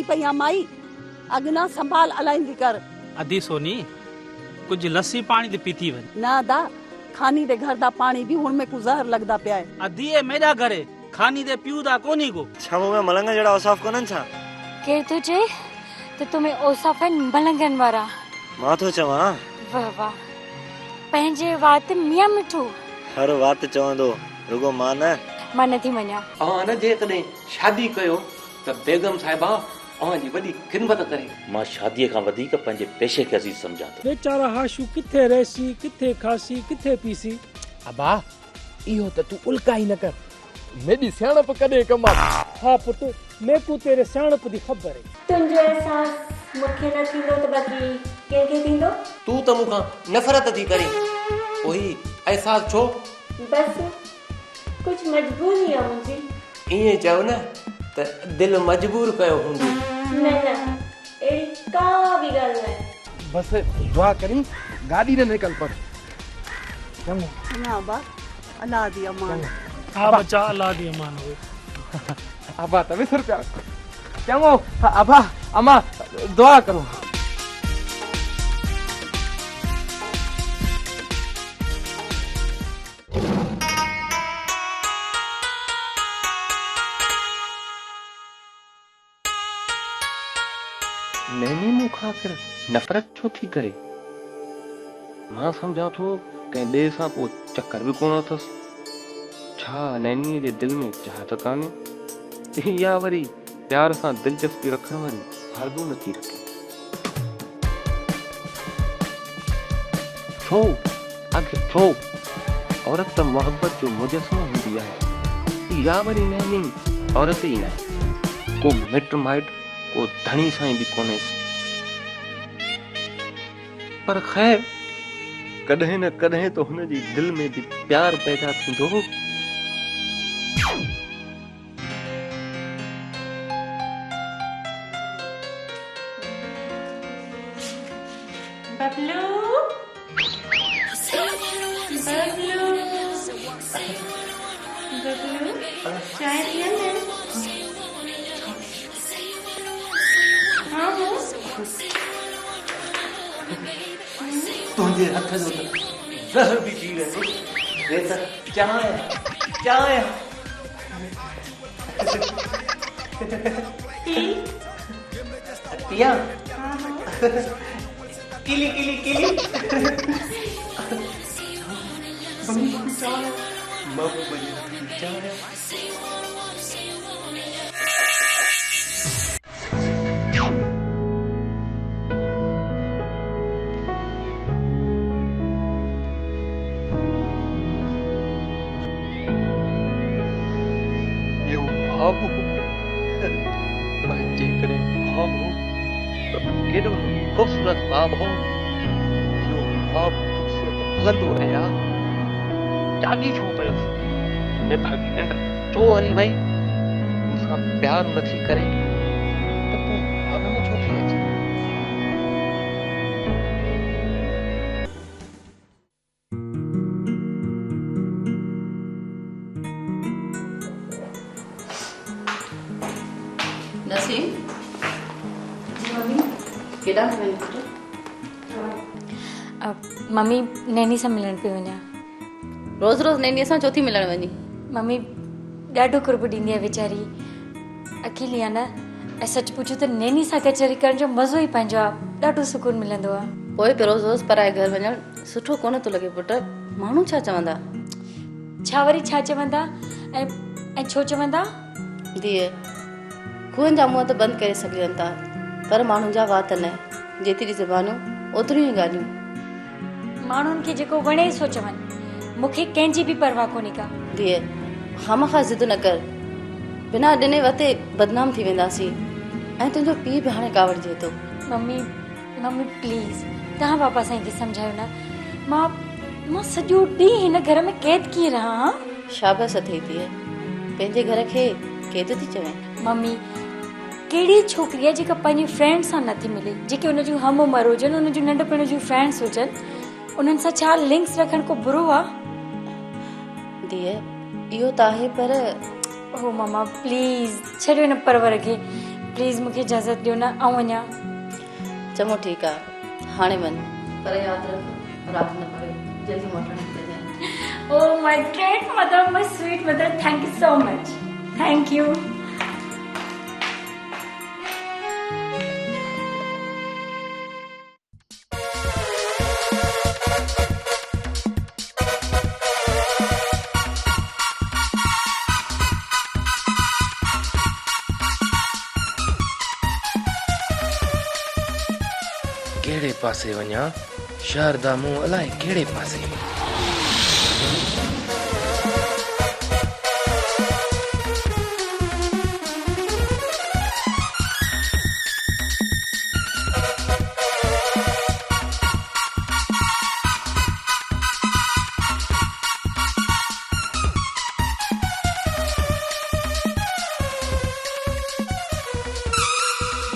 चवंदी पई आ माई अगना संभाल अलाइंदी कर। अधी सोनी कुछ लस्सी पानी ते पीती वन ना दा खानी दे घर दा पानी भी हुन में को जहर लगदा पिया है। अधी ए मेरा घरे खानी दे पियू दा कोनी को छमो में मलंगा जड़ा औसाफ कोनन छा केर तुझे तो तुम्हें ओसाफ मलंगन वारा मां तो चवा वाह वाह पंहिंजे वात मियां मिठू हर बात चवंदो रुगो मां न मां नथी मञा। न जे कॾहिं शादी कयो त बेगम साहिबा जी वॾी खिदमत करे। मां शादीअ खां वधीक पंहिंजे पेशे खे अज़ीज़ सम्झां थो। बेचारा हाशू किथे रहसी किथे खासी किथे पीसी। अबा इहो त तू उल्का ही न कर मेरी सियाणप कदे कमा। हाँ पुट मैं को तेरे सियाणप दी खबर है। तुंहिंजो एहसास मूंखे न थींदो त बाक़ी कंहिंखे थींदो। तू त मूंखां नफ़रत थी करे वही एहसास छो? बस कुछ मजबूरी आहे मुंहिंजी। ईअं चयो न त दिलि मजबूर कयो हूंदी। न न अहिड़ी का बि ॻाल्हि न आहे। बस दुआ करी गाड़ी न निकल पर चंगो ना बा अल्लाह दी अमान। हाँ बच्चा अल्लाह दी अमान हो। अबा तबे सर प्यार चंगो अबा अम्मा दुआ करो। नैनी मूंखां आख़िर नफ़रत छो थी करे? मां सम्झां थो कंहिं ॿिए सां पोइ चक्कर बि कोन अथसि। छा नैनीअ जे दिलि में चाहत कान्हे या वरी प्यार सां दिलचस्पी रखण वारी आरज़ू नथी रखे? छो आख़िर छो? औरत त मोहब्बत जो मुजस्समो हूंदी आहे या वरी नैनी औरत ई न आहे। को मिट माइट को धणी साईं भी कोने पर खैर कॾहिं न कॾहिं तो हुन जी दिल में भी प्यार पैदा थींदो। बबलू बबलू चाय पिया ना? तुझे हथ जो जहर भी पी गए रे त चाय चाय पिया किली किली किली मम्मी चाय मम्मी चाय। केॾो ख़ूबसूरत ख्वाब हो जो ख्वाब भॻंदो रहिया जागी छो पियो निभागी निंड छो हली वई मूंसां प्यार नथी करे त पोइ ख्वाब में छो थी अचे? नसीम केड़ा में अब मम्मी नैनी सां मिलण पई वञा। रोज रोज नैनी सां चौथी मिलण वञी? मम्मी ॾाढो कुर्ब ॾींदी आहे वीचारी अकेली आहे न। ऐं सच पुछो त नैनी सां कचहरी करण जो मज़ो ई पंहिंजो आहे। ॾाढो सुकून मिलंदो आहे। पोइ पे रोज रोज पराए घर वञण सुठो कोन थो लॻे पुट। माण्हू छा चवंदा? छा वरी छा चवंदा ऐं छो चवंदा? धीअ खूहनि जा मुंहं त बंदि करे सघनि था पर माण्हुनि जा वात न। जेतिरी ज़बानूं ओतिरियूं ई ॻाल्हियूं। माण्हुनि खे जेको वणे सो चवनि। मूंखे कंहिंजी बि परवाह कोन्हे का। धीअ खामखा ज़िद न कर। बिना ॾिने वते बदनाम थी वेंदासीं ऐं तुंहिंजो पीउ बि हाणे कावड़िजे थो। मम्मी मम्मी प्लीज़ तव्हां पापा साईं खे सम्झायो न। मां सॼो ॾींहुं हिन घर में क़ैद कीअं रहां? शाबस अथई धीअ पंहिंजे घर खे क़ैद थी चवें? मम्मी कहिड़ी छोकिरी आहे जेका पंहिंजी फ्रेंड सां नथी मिले? जेके हुन जूं हम उमिरि हुजनि हुन जूं नंढपण जूं फ्रेंड्स हुजनि उन्हनि सां छा लिंक्स रखणु को बुरो आहे? धीअ इहो त आहे पर ओ मम्मा प्लीज़ छॾियो न परवर खे। प्लीज़ मूंखे इजाज़त ॾियो न आउं वञा। चङो ठीकु आहे हाणे वञ, पर यादि रख राति न पयो, जल्दी मोटण निकिरजांइ। Oh my great mother, my sweet mother, thank you so much. Thank you. कहिड़े पासे वञा, शहर दा मुंहुं अलाए कहिड़े पासे।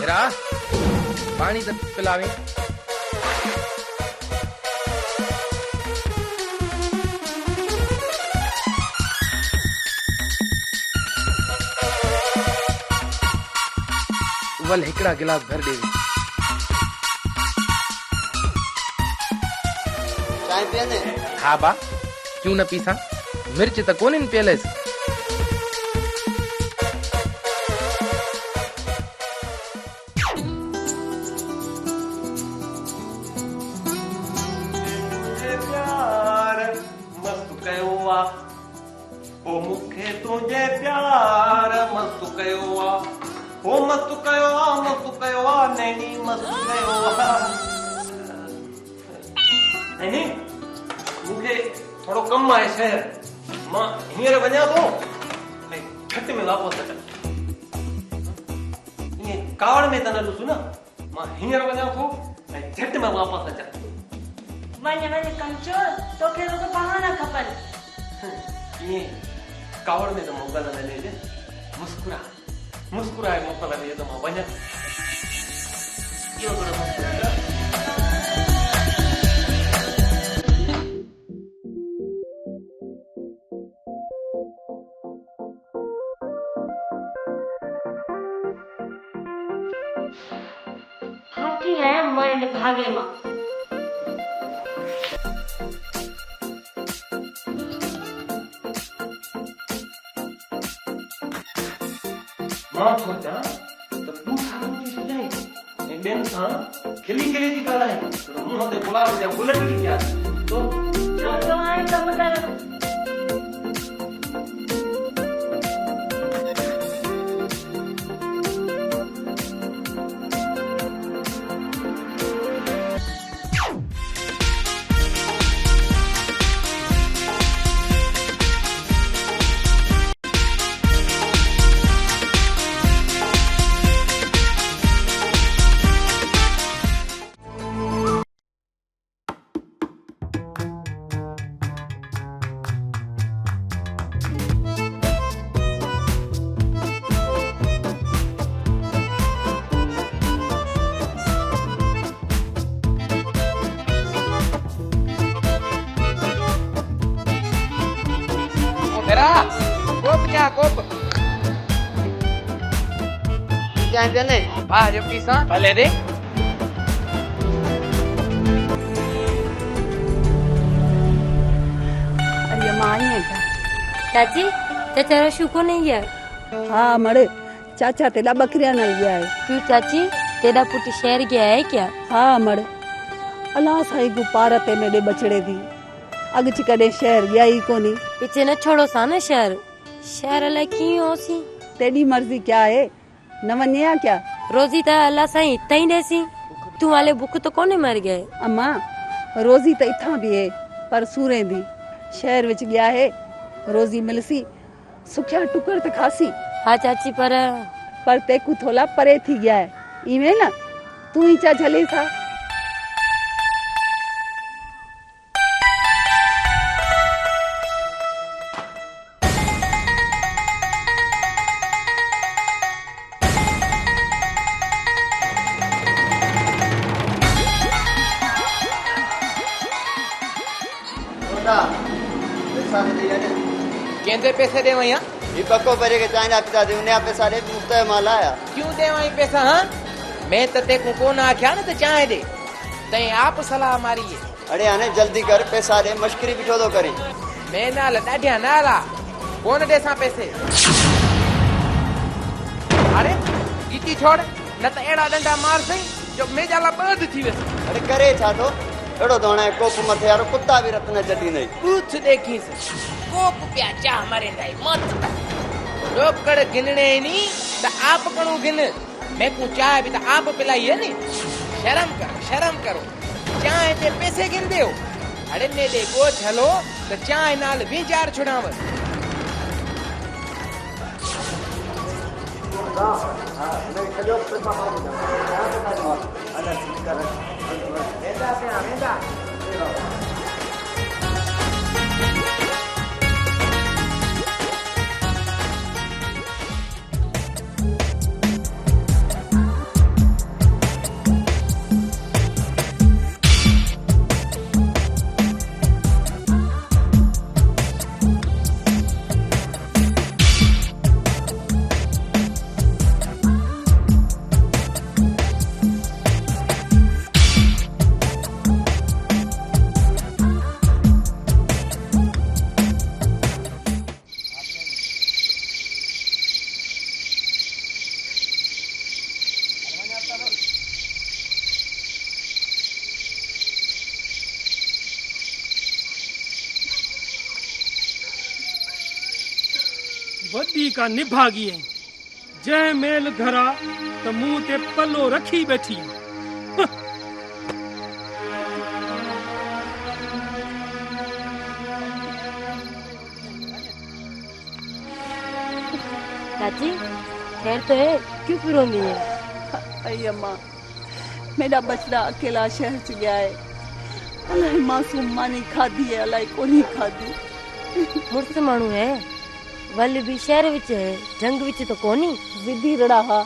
मेरा पानी तो पिलावे। वल हिकड़ा गिलास भर दे। चाय पियने? हाँ बा, क्यों न पीसा, मिर्च तो कोन इन पियलेस। तुझे प्यार मस्त कयो आ, ओ मस्त कयो आ, मस्त कयो आ, नैनी मस्त कयो आ। नैनी मूंखे थोड़ो कम आहे शहर, मां हींअर वञा थो ऐं झट में वापसि अचां। ईअं कावड़ में त न ॾिसु न, मां हींअर वञा थो ऐं झट में वापसि अचां। वञ कंचोर, तोखे रुगो बहाना खपनि। ईअं कावड़ में तो मोकल न लेजे, मुस्कुराए मोकल ले तो मां वञा। इहो थोरो मुस्कुराए। हाथी है मरने भागे मां। मां सोचा तो तू सारो थी सुझाई ऐं ॿियनि सां खिली खिली थी ॻाल्हाए, मुंहं ते गुलाब जा गुल बि थी पिया। तो हाणे कमु कर। मेरा कोप क्या कोप चाय पियने? हाँ जो पीसा भले दे। अरे मां आई है क्या? चाची चाचा रशु को नहीं है? हाँ मड़े, चाचा तेरा बकरियां नहीं गया है। क्यों चाची, तेरा पुट शहर गया है क्या? हाँ मड़े, अल्लाह साईं को पारते मेरे बचड़े दी अगच कदे शहर गया ही कोनी। पीछे न छोड़ो सा न शहर, शहर अलाए कीअं होसी। तेरी मर्जी क्या है, न वन्या क्या? रोजी त अल्लाह साईं इतां ही देसी, तू वाले भूख तो कोने मर गए। अम्मा रोजी तो इथा भी है पर सूरे दी शहर विच गया है, रोजी मिलसी सुखिया टुकर त खासी। हाँ चाची पर तेकू थोड़ा परे थी गया है, इवें ना तू ही चा झले था। केंद्र पैसे दे वही ये पक्को परे के चाइना पिता दे उन्हें पैसा दे मुफ्त माल आया क्यों दे वही पैसा हाँ मैं तो ते को कोन आख्या न तो चाहे दे तई आप सलाह मारी है अरे आने जल्दी कर पैसा दे मश्करी बिठो तो करी मैं नाल डाढिया नाला कोन दे सा पैसे अरे गीती छोड़ न तो एड़ा डंडा मार सही जो मैं जाला बंद थी वैसे अरे करे छा तो एड़ो दोणे कोप मथे यारो कुत्ता भी रत्न जटी नहीं पूछ देखी से कोप प्या चा हमारे नहीं मत रोकड़ गिनने नहीं तो आप कणु गिन मैं को चाय भी तो आप पिलाई है नी शर्म करो चाय ते पैसे गिन देओ अरे ने दे को चलो तो चाय नाल भी जार छुड़ाव वधी का निभागी है जै मेल घरा तो मुंह ते पलो रखी बैठी चाची खैर तो है क्यों फिर रोनी है अई अम्मा मेरा बचड़ा अकेला शहर च गया है अलाए मासूम मानी खाधी है अलाए कोनी खाधी मुर्स मानू है वल भी शहर विच है जंग विच तो कोनी विधि रड़ा हा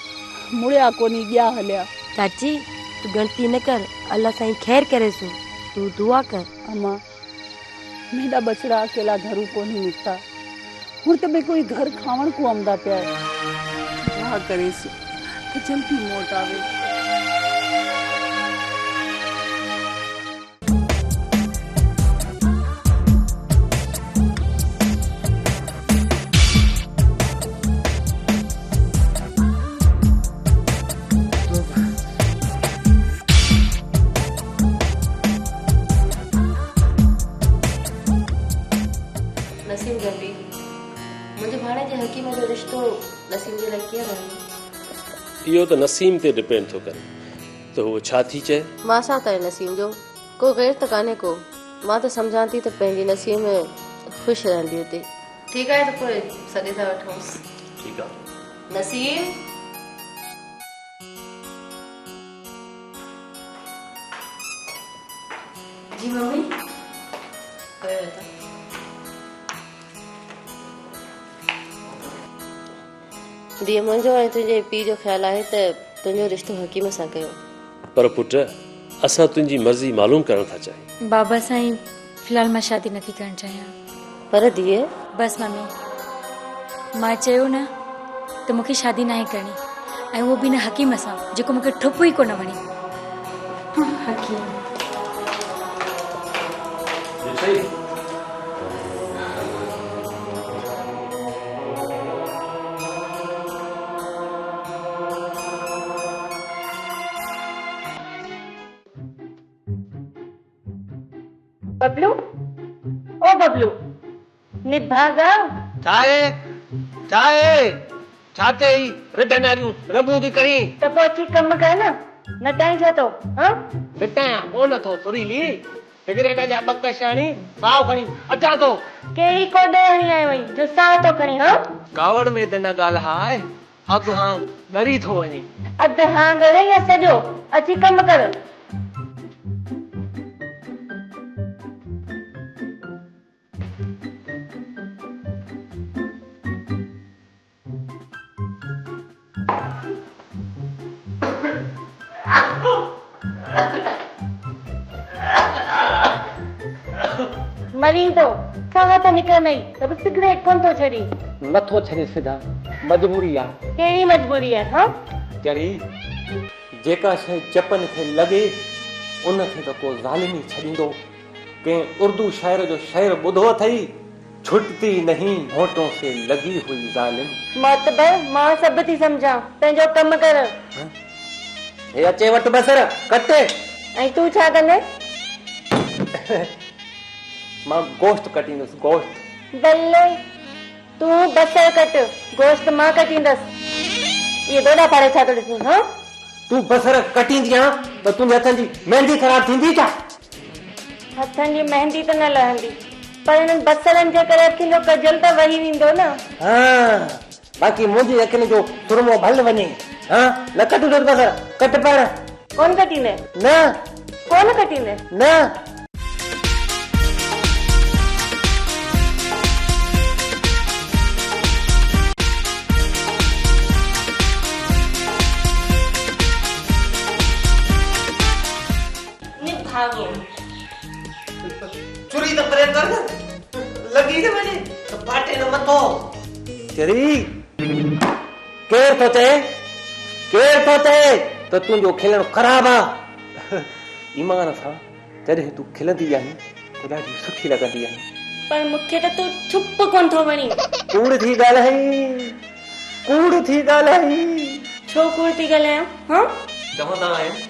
मुड़िया कोनी गया हलिया चाची तू गलती न कर अल्लाह साईं खैर करे सु तू दुआ कर अम्मा मेरा बचड़ा अकेला घरू कोनी निकता हुण तो मैं कोई घर खावण को आमदा पिया दुआ करे सु तो जल्दी मोट आवे नसीम जल्दी मुझे भाणे जे हकीम जो रिश्तो नसीम जे लाइ कीअं रहियो इहो त नसीम ते डिपेंड थो करे त उहो छा थी चए मां छा करे नसीम जो को गैर त कान्हे को मां त सम्झां थी त पंहिंजी नसीम ख़ुशि रहंदी हुते ठीकु आहे त पोइ सॾे था वठोसि ठीकु आहे नसीम जी मम्मी धीअ मुंहिंजो ऐं तुंहिंजे पीउ जो ख़्यालु आहे त तुंहिंजो रिश्तो हकीम सां कयो पर पुट असां तुंहिंजी मर्ज़ी मालूम करण था चाहियूं बाबा साईं फिलहाल मां शादी नथी करणु चाहियां पर धीअ बस मम्मी मां चयो न त मूंखे शादी नाहे करणी ऐं उहो बि न हकीम सां जेको मूंखे ठुप ई कोन वणे हकीम बबलू ओ बबलू निभागा चाहे छाते ही रिटर्नरियूं रबू दी करी त पोइ अची कम कर न टाइम छा तो हां बेटा बोल तो सुरी ली सिगरेट जा बकशाणी साव खणी अचा तो केड़ी कोडे हणी आई वई जो साव तो खणी हां कावड़ में दना गाल हाय हक हां डरी थो वनी अध हां गरे या सजो अची कम कर मरी तो कहाँ त निकल नहीं तब सिगरेट कौन तो छड़ी नथो छॾे सिधा मजबूरी आ केड़ी मजबूरी है हाँ चरी जेका शइ चपन खे लॻे उन खे त को ज़ालिमी छॾींदो कंहिं उर्दू शाइर जो शेर ॿुधो अथई छुटती नहीं होठों से लगी हुई जालिम मोतबर मां सब थी समझा पंहिंजो कम कर हे अचे वटि बसर कटे ऐं तू छा कंदे मां गोश्त कटींदुसि गोश्त बल्ले तू बसर कट गोश्त मां कटींदस ये दोड़ा पाड़े छा तो ॾिसी हाँ तू बसर कटींदी आ त तुंहिंजे हथनि जी मेहंदी ख़राब थींदी छा हथनि जी मेहंदी त न लहंदी पर हिननि बसरनि जे करे अखियुनि जो कजल त वही वेंदो न हाँ बाक़ी मुंहिंजी अखियुनि जो सुरमो भल वञे हाँ न कटूं बसर कट पाण कौन कटींदे न कौन कटींदे न भागो चुरी तो परे कर लगी न वञे त पाटे न मथो चरी केर थो चए त तुंहिंजो खिलण ख़राब आ ईमान सां जॾहिं तूं खिलंदी आहीं त ॾाढी सुठी लॻंदी आहे पर मूंखे त तूं चुप कोन थो वणी कूड़ थी ॻाल्हाई छो कूड़ थी ॻाल्हायां हाँ चवंदा आहिनि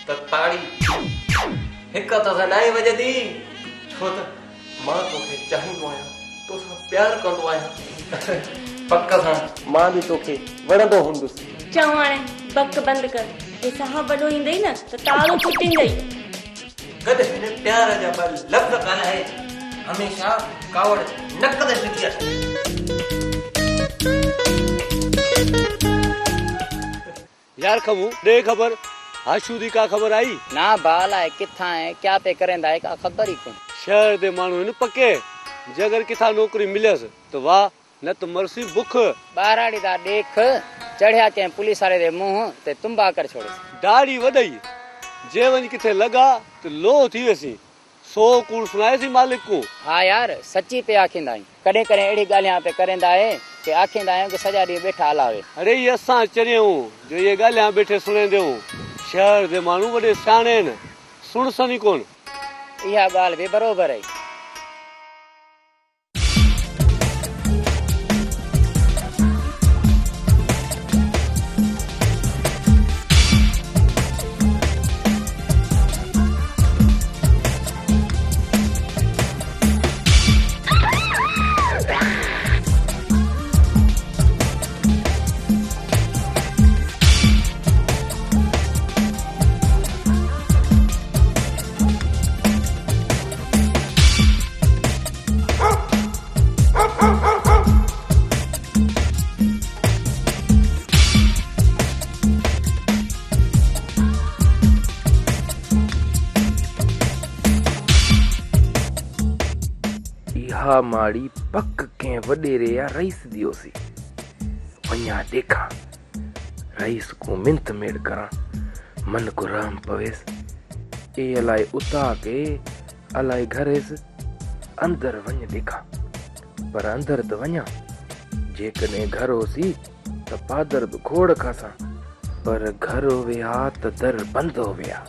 त ताड़ी हिक त सनाई वॼंदी छो त मां तोखे चाहींदो आहियां तोसां प्यार कंदो आहियां पक सां मां बि तोखे वणंदो हूंदुसि चऊं हाणे बक बंदि कर हे साहब वॾो ईंदई न त ताड़ो छुटींदई गॾु हिन प्यार जा ॿ लफ़्ज़ ॻाल्हाए हमेशा कावड़ नक ते फिटी आहे यार खमू दे खबर आशू दी का खबर आई ना बाल है किथा है क्या पे करेंदा है का खबर ही कोन शहर दे मानू इन पक्के जगर किथा नौकरी मिलस तो वाह न तो मरसी बुख बाराड़ी दा देख चढ़िया के पुलिस वाले दे मुंह ते तुम्बा कर छोड़े दाढ़ी वदई जे वञ किथे लगा तो लो थी वसी 100 कूड़ सुनाए सी मालिक को हाँ यार सच्ची पे आखिंदा कड़े कड़े एड़ी गालियां पे करेंदा है कि आखिंदा है कि सजा दी बैठा हलावे अरे ये असा चरियो जो ये गालियां बैठे सुने देऊ शहर दे मानू वडे सियाणे न सुन सनी कोन इहा गाल भी बरोबर है माड़ी पक के वडेरे या रईस दियोसी वन्या देखा रईस को मिंत मेड़ करा मन को राम पवेस ए अलाई उता के अलाई घरेस अंदर वन्य देखा पर अंदर तो वन्या जेकने घर होसी त पादर तो खोड़ खासा पर घर होया त दर बंद होया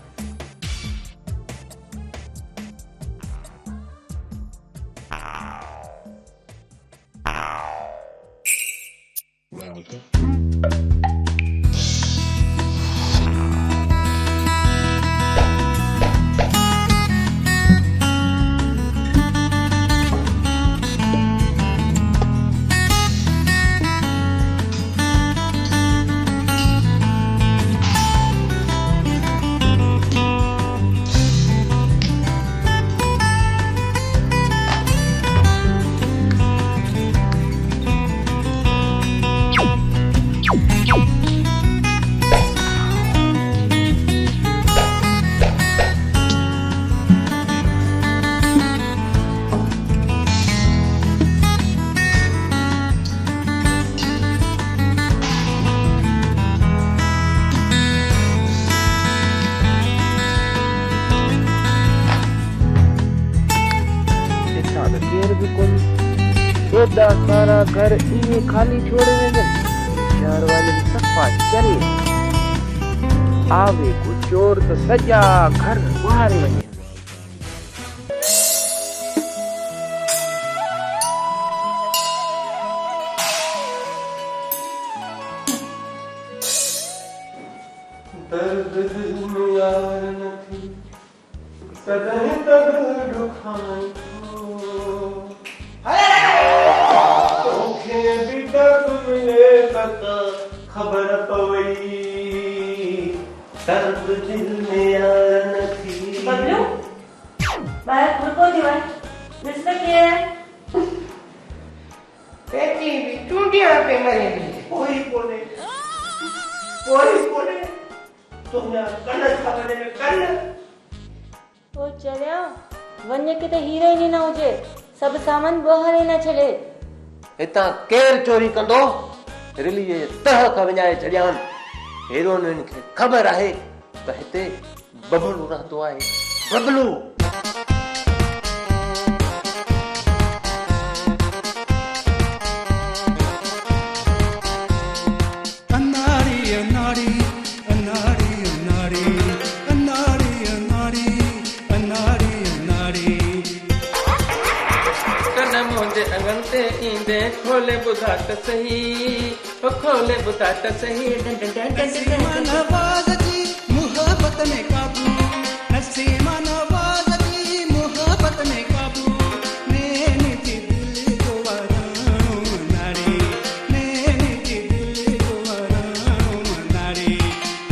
you एॾा सारा घर ईअं खाली छोड़े वेंदे शहर वाले सफ़ा चरे आवे को चोर तो सॼा घर ॿारे वञे दर्द दिल में यार नथी कदहीं तक दुखाई तोखे भी दर्द मिले त खबर पवई दर्द दिल में यार नथी बबलू बाहर खुरको दीवार मिस्टर क्या है पेटी भी चूंडियां पे मरे कोई कोने तुमने कन खबरे में कन ओ चलिया वञे किथे हीरे ई न हुजे सब सामान ॿाहिरि ई न छॾे हितां केर चोरी कंदो रिली जे तह खां विञाए छॾियान हीरोइननि खे ख़बर आहे त हिते बबलू रहंदो आहे बबलू खोले बुधा त सही खोले बुधा त सही नवाज़ जी मोहब्बत में काबू नसीमा नवाज़ जी मोहब्बत में काबू नैन जी दिल को वराणो नारी नैन जी दिल को वराणो नारी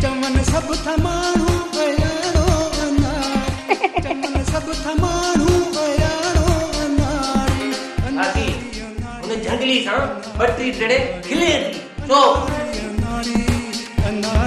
चमन सब थमाणो अयाणो अनारी चमन सब थमाणो अयाणो अनारी जंगली सां बट्री जड़े खिले थी तो